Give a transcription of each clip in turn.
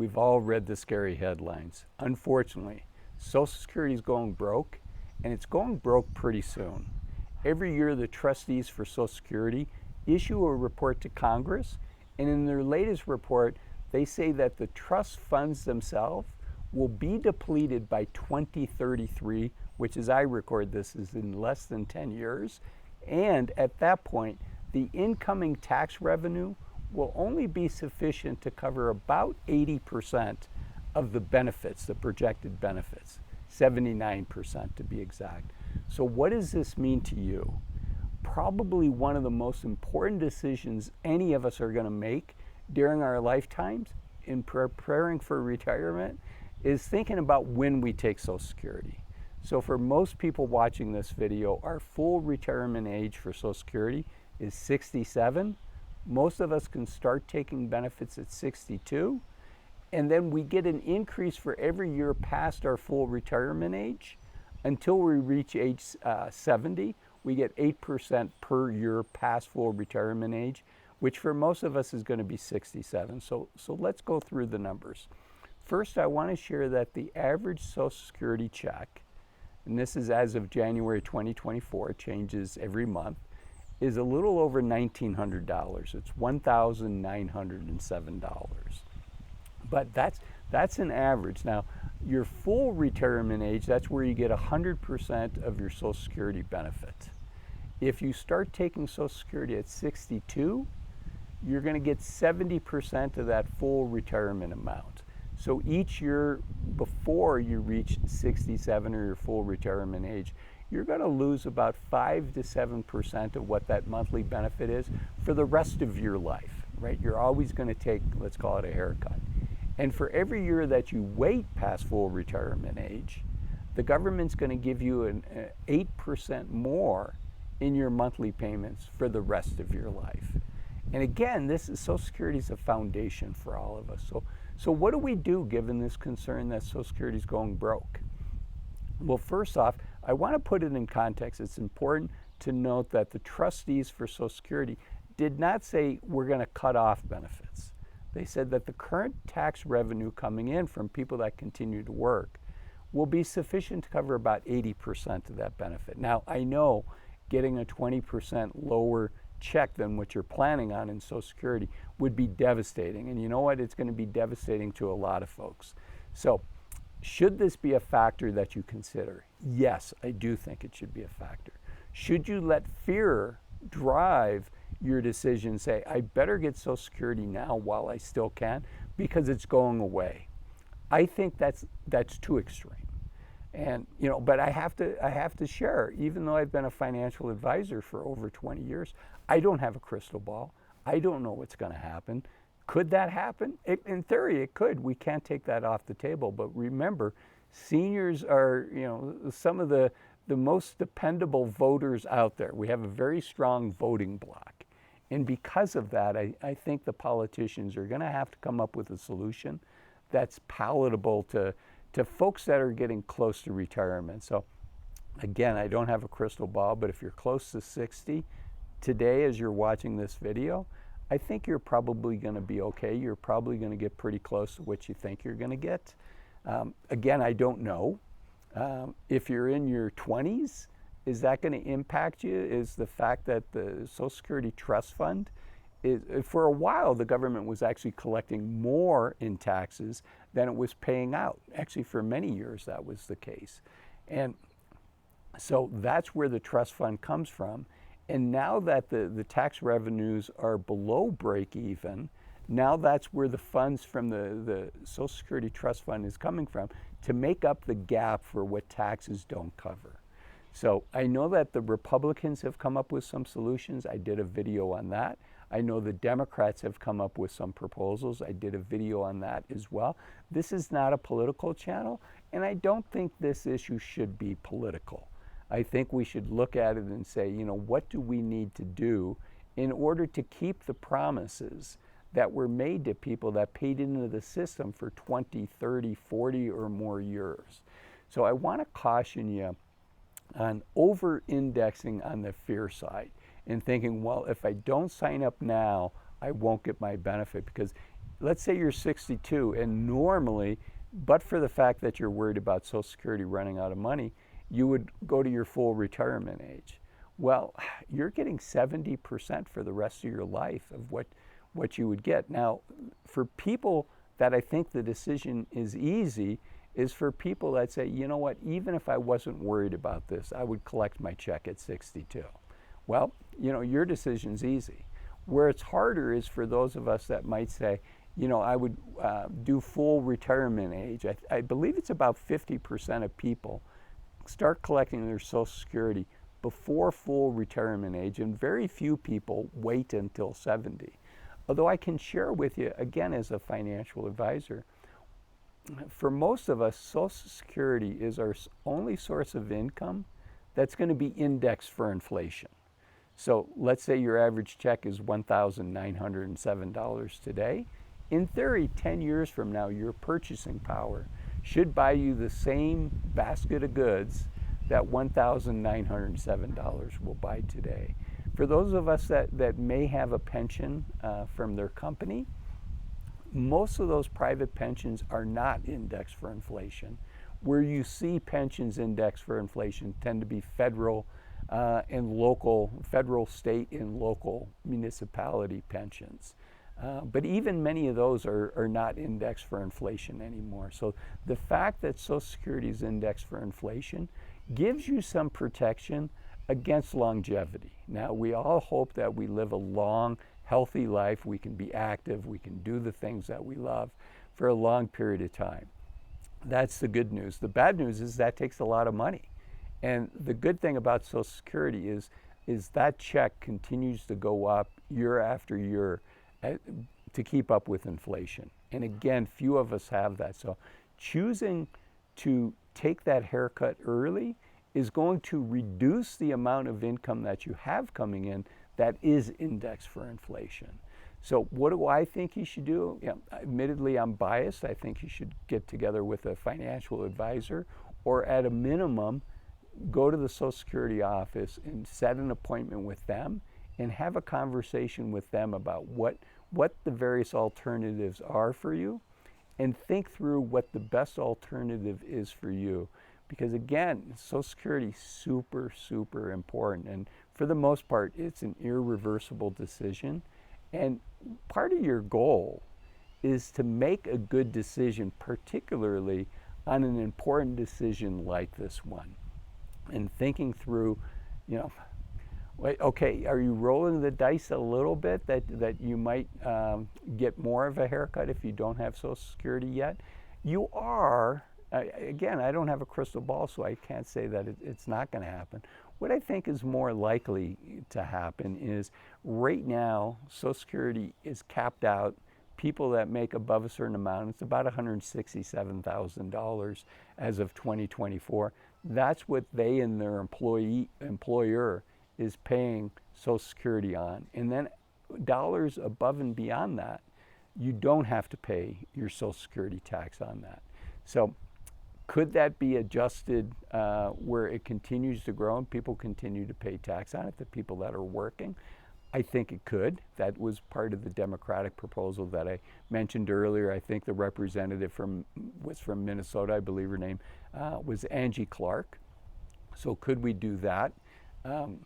We've all read the scary headlines. Unfortunately, Social Security is going broke, and it's going broke pretty soon. Every year, the trustees for Social Security issue a report to Congress, and in their latest report, they say that the trust funds themselves will be depleted by 2033, which, as I record this, is in less than 10 years. And at that point, the incoming tax revenue will only be sufficient to cover about 80% of the benefits, the projected benefits, 79% to be exact. So what does this mean to you? Probably one of the most important decisions any of us are going to make during our lifetimes in preparing for retirement is thinking about when we take Social Security. So for most people watching this video, our full retirement age for Social Security is 67. Most of us can start taking benefits at 62. And then we get an increase for every year past our full retirement age until we reach age 70. We get 8% per year past full retirement age, which for most of us is going to be 67. So let's go through the numbers. First, I want to share that the average Social Security check, and this is as of January 2024, it changes every month, is a little over $1,900. It's $1,907. But that's an average. Now, your full retirement age, that's where you get 100% of your Social Security benefit. If you start taking Social Security at 62, you're going to get 70% of that full retirement amount. So each year before you reach 67 or your full retirement age, you're going to lose about 5 to 7% of what that monthly benefit is for the rest of your life, right? You're always going to take, let's call it a haircut. And for every year that you wait past full retirement age, the government's going to give you an 8% more in your monthly payments for the rest of your life. And again, Social Security is a foundation for all of us. So what do we do given this concern that Social Security is going broke? Well, first off, I want to put it in context. It's important to note that the trustees for Social Security did not say we're going to cut off benefits. They said that the current tax revenue coming in from people that continue to work will be sufficient to cover about 80% of that benefit. Now, I know getting a 20% lower check than what you're planning on in Social Security would be devastating. And you know what? It's going to be devastating to a lot of folks. So, should this be a factor that you consider? Yes, I do think it should be a factor. Should you let fear drive your decision, say, I better get Social Security now while I still can because it's going away? I think that's too extreme. And but I have to share, even though I've been a financial advisor for over 20 years, I don't have a crystal ball. I don't know what's going to happen. Could that happen? In theory, it could. We can't take that off the table. But remember, seniors are, some of the most dependable voters out there. We have a very strong voting bloc. And because of that, I think the politicians are going to have to come up with a solution that's palatable to folks that are getting close to retirement. So again, I don't have a crystal ball, but if you're close to 60 today as you're watching this video, I think you're probably going to be okay. You're probably going to get pretty close to what you think you're going to get. Again, I don't know. If you're in your 20s, is that going to impact you? Is the fact that the Social Security Trust Fund for a while, the government was actually collecting more in taxes than it was paying out. Actually, for many years, that was the case. And so that's where the trust fund comes from. And now that the tax revenues are below break even, now that's where the funds from the Social Security Trust Fund is coming from to make up the gap for what taxes don't cover. So I know that the Republicans have come up with some solutions. I did a video on that. I know the Democrats have come up with some proposals. I did a video on that as well. This is not a political channel, and I don't think this issue should be political. I think we should look at it and say, what do we need to do in order to keep the promises that were made to people that paid into the system for 20, 30, 40 or more years. So I want to caution you on over-indexing on the fear side and thinking, well, if I don't sign up now, I won't get my benefit. Because let's say you're 62, and normally, but for the fact that you're worried about Social Security running out of money, you would go to your full retirement age. Well, you're getting 70% for the rest of your life of what you would get. Now, for people that I think the decision is easy, is for people that say, you know what, even if I wasn't worried about this, I would collect my check at 62. Well, you know, your decision's easy. Where it's harder is for those of us that might say, you know, I would do full retirement age. I believe it's about 50% of people start collecting their Social Security before full retirement age, and very few people wait until 70. Although I can share with you, again, as a financial advisor, for most of us, Social Security is our only source of income that's going to be indexed for inflation. So let's say your average check is $1,907 today. In theory, 10 years from now, your purchasing power should buy you the same basket of goods that $1,907 will buy today. For those of us that may have a pension from their company, most of those private pensions are not indexed for inflation. Where you see pensions indexed for inflation tend to be federal and local, federal, state, and local municipality pensions. But even many of those are not indexed for inflation anymore. So the fact that Social Security is indexed for inflation gives you some protection against longevity. Now, we all hope that we live a long, healthy life. We can be active. We can do the things that we love for a long period of time. That's the good news. The bad news is that takes a lot of money. And the good thing about Social Security is that check continues to go up year after year to keep up with inflation. And again, few of us have that. So choosing to take that haircut early is going to reduce the amount of income that you have coming in that is indexed for inflation. So what do I think you should do? Yeah, admittedly, I'm biased. I think you should get together with a financial advisor, or at a minimum, go to the Social Security office and set an appointment with them and have a conversation with them about what the various alternatives are for you, and think through what the best alternative is for you. Because again, Social Security is super, super important. And for the most part, it's an irreversible decision. And part of your goal is to make a good decision, particularly on an important decision like this one. And thinking through, you know, okay, are you rolling the dice a little bit that you might get more of a haircut if you don't have Social Security yet? You are. Again, I don't have a crystal ball, so I can't say that it's not going to happen. What I think is more likely to happen is right now, Social Security is capped out. People that make above a certain amount, it's about $167,000 as of 2024. That's what they and their employer is paying Social Security on. And then dollars above and beyond that, you don't have to pay your Social Security tax on that. So could that be adjusted where it continues to grow and people continue to pay tax on it, the people that are working? I think it could. That was part of the Democratic proposal that I mentioned earlier. I think the representative was from Minnesota, I believe her name was Angie Clark. So could we do that? And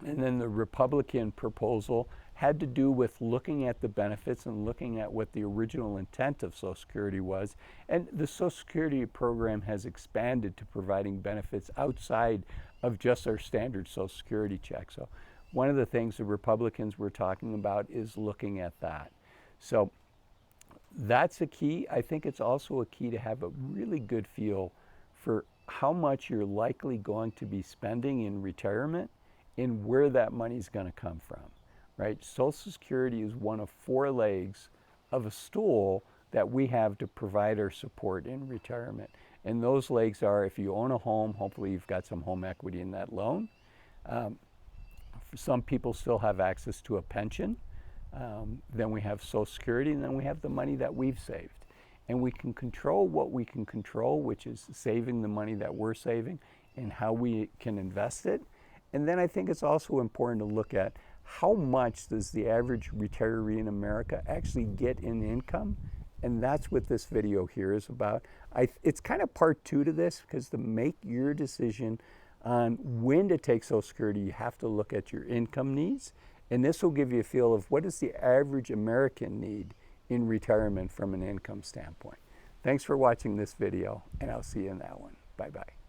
then the Republican proposal had to do with looking at the benefits and looking at what the original intent of Social Security was. And the Social Security program has expanded to providing benefits outside of just our standard Social Security check. So one of the things the Republicans were talking about is looking at that. So that's a key. I think it's also a key to have a really good feel for how much you're likely going to be spending in retirement and where that money's going to come from. Right? Social Security is one of 4 legs of a stool that we have to provide our support in retirement. And those legs are, if you own a home, hopefully you've got some home equity in that loan. Some people still have access to a pension. Then we have Social Security, and then we have the money that we've saved. And we can control what we can control, which is saving the money that we're saving and how we can invest it. And then I think it's also important to look at how much does the average retiree in America actually get in income? And that's what this video here is about. It's kind of part two to this, because to make your decision on when to take Social Security, you have to look at your income needs. And this will give you a feel of what does the average American need in retirement from an income standpoint. Thanks for watching this video, and I'll see you in that one. Bye-bye.